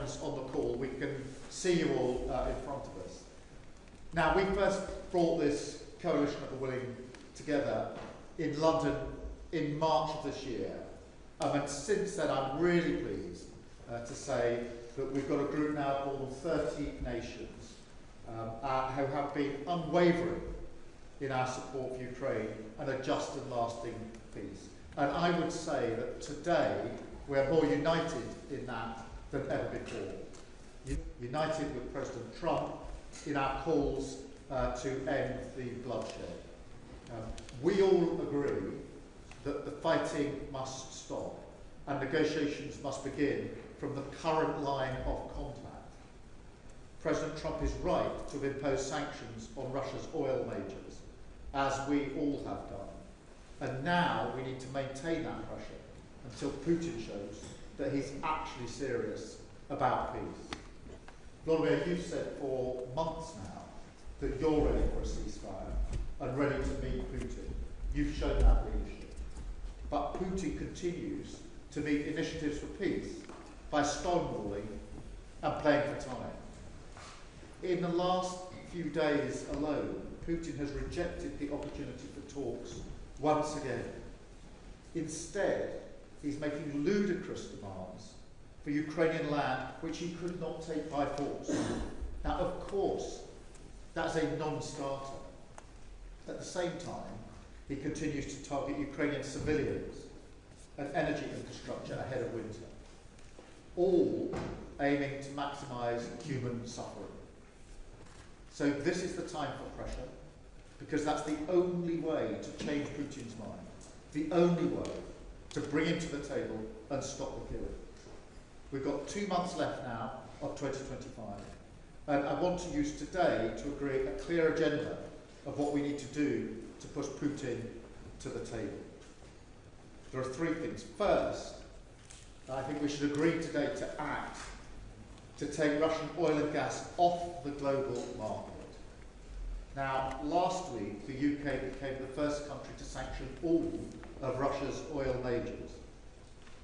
friends on the call, we can see you all in front of us. Now, we first brought this coalition of the willing together in London in March of this year. And since then, I'm really pleased to say that we've got a group now of more than 30 nations who have been unwavering in our support for Ukraine and a just and lasting peace. And I would say that today we're more united in that than ever before. United with President Trump in our calls to end the bloodshed. We all agree that the fighting must stop and negotiations must begin from the current line of contact. President Trump is right to have imposed sanctions on Russia's oil majors, as we all have done. And now we need to maintain that pressure until Putin shows that he's actually serious about peace. Vladimir, you've said for months now that you're ready for a ceasefire and ready to meet Putin. You've shown that leadership. But Putin continues to meet initiatives for peace by stonewalling and playing for time. In the last few days alone, Putin has rejected the opportunity for talks once again. Instead, he's making ludicrous demands for Ukrainian land which he could not take by force. Now, of course, that's a non-starter. At the same time, he continues to target Ukrainian civilians and energy infrastructure ahead of winter, all aiming to maximise human suffering. So this is the time for pressure, because that's the only way to change Putin's mind, the only way to bring him to the table and stop the killing. We've got 2 months left now of 2025, and I want to use today to agree a clear agenda of what we need to do to push Putin to the table. There are 3 things. First, I think we should agree today to act to take Russian oil and gas off the global market. Now, last week, the UK became the first country to sanction all of Russia's oil majors.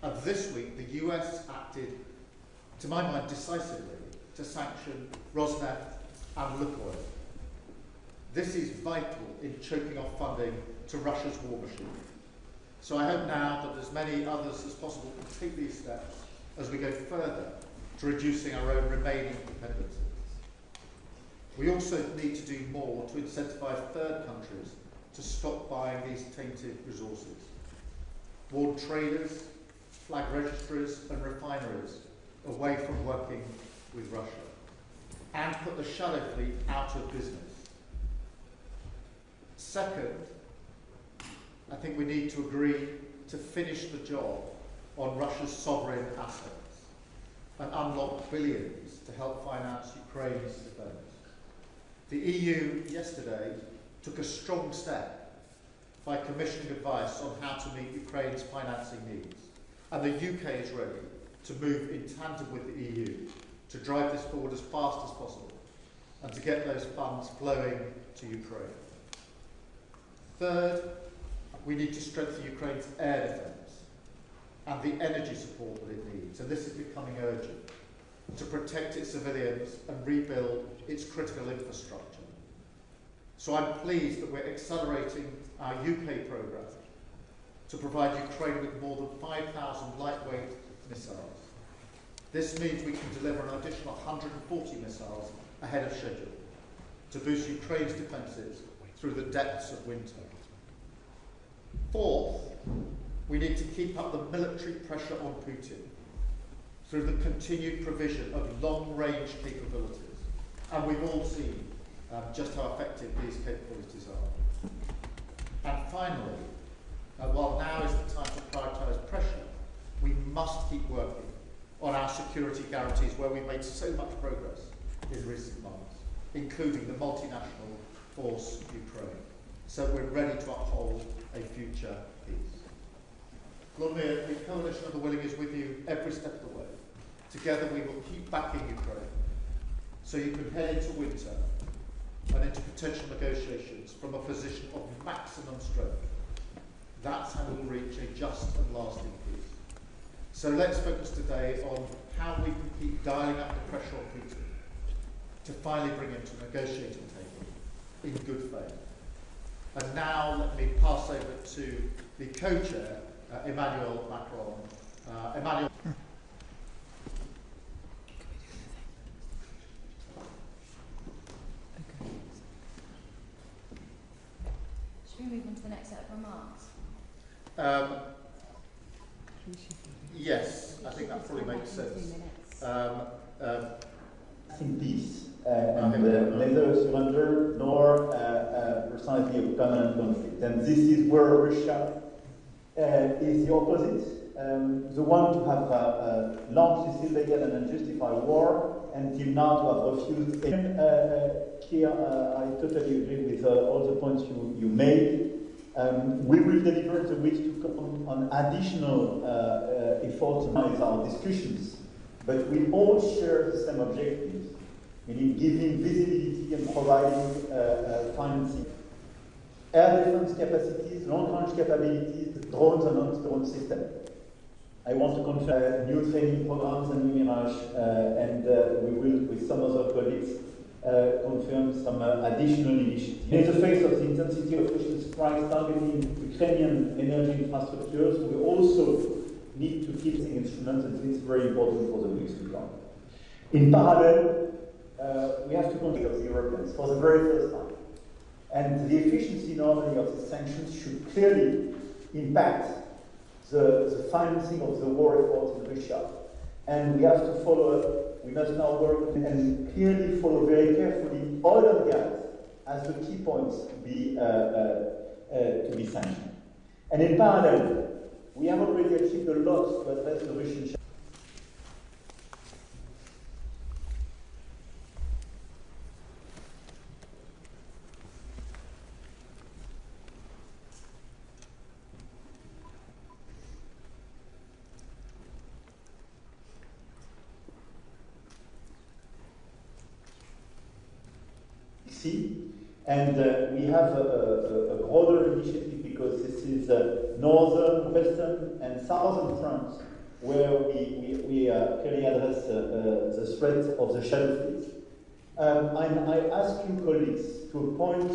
And this week, the US acted, to my mind, decisively to sanction Rosneft and Lukoil. This is vital in choking off funding to Russia's war machine. So I hope now that as many others as possible can take these steps as we go further to reducing our own remaining dependencies. We also need to do more to incentivise third countries to stop buying these tainted resources. Warn traders, flag registries and refineries away from working with Russia, and put the shadow fleet out of business. Second, I think we need to agree to finish the job on Russia's sovereign assets and unlock billions to help finance Ukraine's defence. The EU yesterday took a strong step by commissioning advice on how to meet Ukraine's financing needs, and the UK is ready to move in tandem with the EU to drive this forward as fast as possible and to get those funds flowing to Ukraine. Third, we need to strengthen Ukraine's air defence and the energy support that it needs, and this is becoming urgent, to protect its civilians and rebuild its critical infrastructure. So I'm pleased that we're accelerating our UK programme to provide Ukraine with more than 5,000 lightweight missiles. This means we can deliver an additional 140 missiles ahead of schedule to boost Ukraine's defences through the depths of winter. Fourth, we need to keep up the military pressure on Putin through the continued provision of long-range capabilities. And we've all seen just how effective these capabilities are. And finally, while now is the time to prioritise pressure, we must keep working on our security guarantees, where we've made so much progress in recent months, including the multinational force Ukraine, so we're ready to uphold a future peace. Vladimir, the coalition of the willing is with you every step of the way. Together we will keep backing Ukraine, so you can head into winter and into potential negotiations from a position of maximum strength. That's how we'll reach a just and lasting peace. So let's focus today on how we can keep dialing up the pressure on Putin to finally bring him to a negotiating table in good faith. And now let me pass over to the co-chair, Emmanuel Macron. Emmanuel. Should we move on to the next set of remarks? Yes, I think that probably makes sense. In peace, neither surrender nor personality of permanent conflict. And this is where Russia is the opposite, the one to have launched this illegal and unjustified war, until now to have refused. Keir, I totally agree with all the points you made. We will deliver in the weeks to come on additional efforts with our discussions, but we all share the same objectives, meaning giving visibility and providing financing. Air defense capacities, long-range capabilities, drones and anti-drone systems. I want to confirm new training programs and new Mirage, and we will, with some other colleagues, confirm some additional initiatives. In the face of the intensity of Russian strikes targeting Ukrainian energy infrastructures, we also need to keep the instruments, and this is very important for the weeks to come. In parallel, we have to consider the Europeans for the very first time. And the efficiency normally of the sanctions should clearly impact the financing of the war effort in Russia. And we have to follow up. We must now work and clearly follow very carefully oil and gas as the key points to be sanctioned. And in parallel, we have already achieved a lot to address the Russian. And we have a broader initiative because this is northern, western, and southern France where we clearly address the threat of the shadow fleet. And I ask you, colleagues, to appoint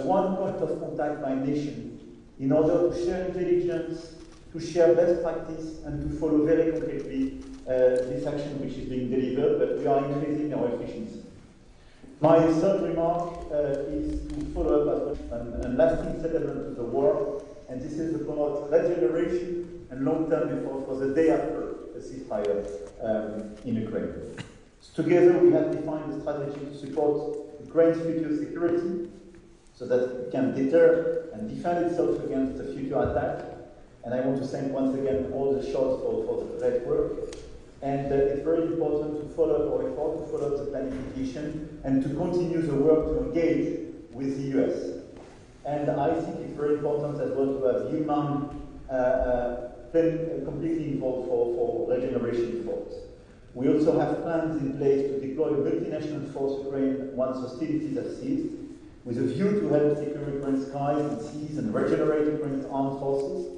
one point of contact by nation in order to share intelligence, to share best practice, and to follow very concretely this action which is being delivered, but we are increasing our efficiency. My third remark is to follow up and lasting settlement to the war, and this is about regeneration and long-term effort for the day after the ceasefire in Ukraine. So together we have defined a strategy to support Ukraine's future security so that it can deter and defend itself against the future attack. And I want to thank once again all the shots for the great work. And it's very important to follow up our effort, to follow up the planification, and to continue the work to engage with the US. And I think it's very important as well to have human completely involved for regeneration efforts. We also have plans in place to deploy a multinational force Ukraine once hostilities have ceased, with a view to help secure Ukraine's skies and seas and regenerate Ukraine's armed forces,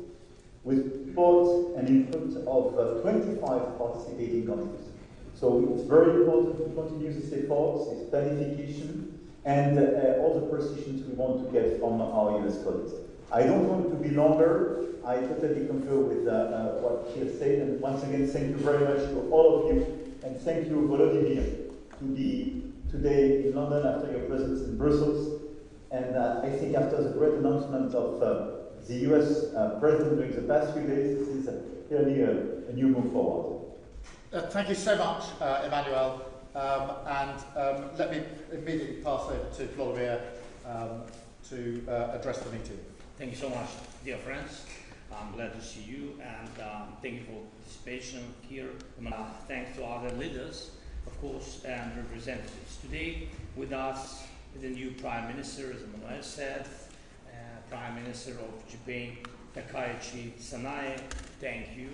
with support and input of 25 participating countries. So it's very important to continue this effort, this planification, and all the precisions we want to get from our US colleagues. I don't want to be longer. I totally concur with what Keir said, and once again, thank you very much to all of you, and thank you, Volodymyr, to be today in London after your presence in Brussels. And I think after the great announcement of the US President during the past few days, this is clearly a new move forward. Thank you so much, Emmanuel. Let me immediately pass over to Volodymyr to address the meeting. Thank you so much, dear friends. I'm glad to see you, and thank you for participation here. Thanks to other leaders, of course, and representatives. Today with us is the new Prime Minister, as Emmanuel said, Prime Minister of Japan, Takaichi Sanae. Thank you.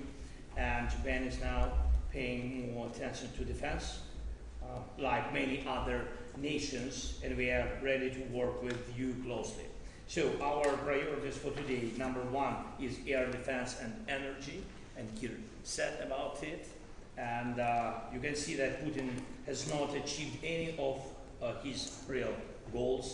And Japan is now paying more attention to defense, like many other nations, and we are ready to work with you closely. So our priorities for today, number one is air defense and energy, and Keir said about it. And you can see that Putin has not achieved any of his real goals.